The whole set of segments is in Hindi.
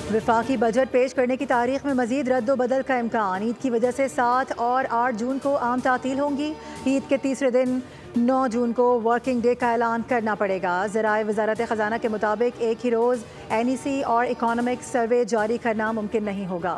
वफाकी बजट पेश करने की तारीख में मजीद रद्द-ओ-बदल का इम्कान। ईद की वजह से 7 और 8 जून को आम तातील होंगी। ईद के तीसरे दिन 9 जून को वर्किंग डे का ऐलान करना पड़ेगा। ज़राए वजारत ख़जाना के मुताबिक एक ही रोज़ NEC और इकोनॉमिक सर्वे जारी करना मुमकिन नहीं होगा।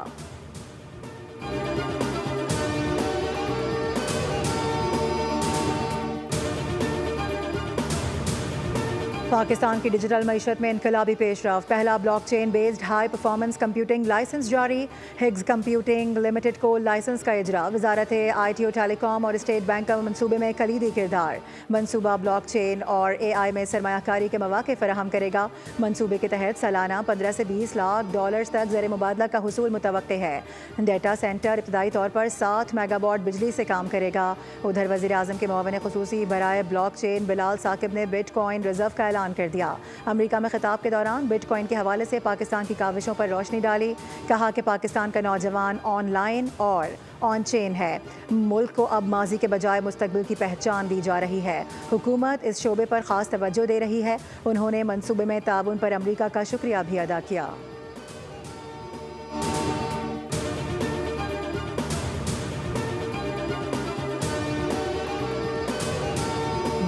पाकिस्तान की डिजिटल मईशत में इनकलाबी पेशरफ। पहला blockchain based high performance computing licence जारी। हिग्स कंप्यूटिंग लिमिटेड को लाइसेंस का इजरा। वजारत IT और टेलीकॉम और स्टेट बैंक का मनसूबे में कलीदी किरदार। मनसूबा ब्लॉकचेन और AI में सरमायाकारी के मौके फराहम करेगा। मनसूबे के तहत सालाना 15 से 20 लाख डॉलर्स तक ज़र मुबादला का हुसूल मुतवक्के है। डेटा सेंटर इब्तदाई तौर पर 60 मेगावाट बिजली से काम करेगा। उधर वज़ीर आज़म के मुआविन खुसूसी बराए ब्लॉकचेन बिलाल साकिब ने बिटकॉइन रिजर्व का ऐलान कर दिया। अमेरिका में खिताब के दौरान बिटकॉइन के हवाले से पाकिस्तान की काविशों पर रोशनी डाली। कहा कि पाकिस्तान का नौजवान ऑनलाइन और ऑन चेन है। मुल्क को अब माजी के बजाय मुस्तकबिल की पहचान दी जा रही है। हुकूमत इस शोबे पर खास तवज्जो दे रही है। उन्होंने मंसूबे में ताउन पर अमेरिका का शुक्रिया भी अदा किया।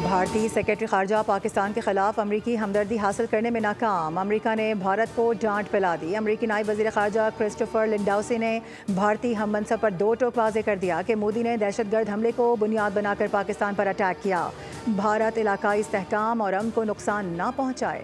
भारतीय सेक्रेटरी खारजा पाकिस्तान के खिलाफ अमरीकी हमदर्दी हासिल करने में नाकाम। अमरीका ने भारत को डांट पिला दी। अमरीकी नायब वज़ीर खारजा क्रिस्टोफर लिंडाउसी ने भारतीय हम मनसब पर दो टोक वाज़े कर दिया कि मोदी ने दहशतगर्द हमले को बुनियाद बनाकर पाकिस्तान पर अटैक किया। भारत इलाकाई इस्तेहकाम और अमन को नुकसान न पहुँचाए।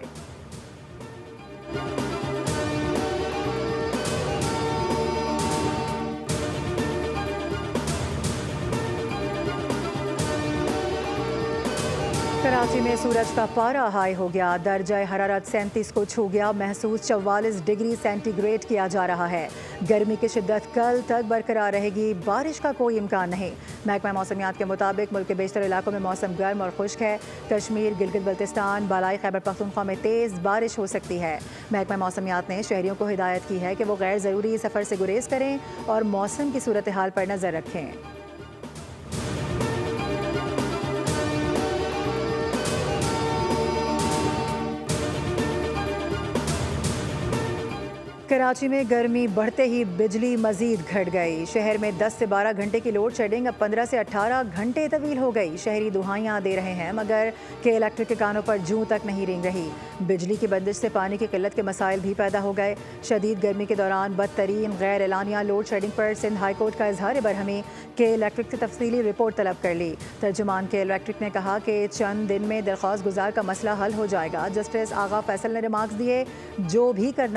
कराची में सूरज का पारा हाई हो गया। दर्जा हरारत 37 को छू गया। महसूस 44 डिग्री सेंटीग्रेड किया जा रहा है। गर्मी की शिद्दत कल तक बरकरार रहेगी। बारिश का कोई इम्कान नहीं। महकमा मौसमियात के मुताबिक मुल्क के बेशतर इलाकों में मौसम गर्म और खुश्क है। कश्मीर, गिलगित बल्तिस्तान, बालाई खैबर पख्तूनख्वा में तेज़ बारिश हो सकती है। महकमा मौसमियात ने शहरियों को हिदायत की है कि वो गैर ज़रूरी सफ़र से गुरेज करें और मौसम की सूरत हाल पर नज़र रखें। कराची में गर्मी बढ़ते ही बिजली मजीद घट गई। शहर में 10 से 12 घंटे की लोड शेडिंग अब 15 से 18 घंटे तवील हो गई। शहरी दुहाइयाँ दे रहे हैं मगर के इलेक्ट्रिक के कानों पर जूं तक नहीं रेंग रही। बिजली की बंदिश से पानी की किल्लत के मसाइल भी पैदा हो गए। शदीद गर्मी के दौरान बदतरीन गैर एलानिया लोड शेडिंग पर सिंध हाईकोर्ट का इजहार बरहमी। के इलेक्ट्रिक से तफसीली रिपोर्ट तलब कर ली। तर्जुमान के इलेक्ट्रिक ने कहा कि चंद दिन में दरख्वास्त गुजार का मसला हल हो जाएगा। जस्टिस आगा फैसल ने रिमार्क्स दिए, जो भी करना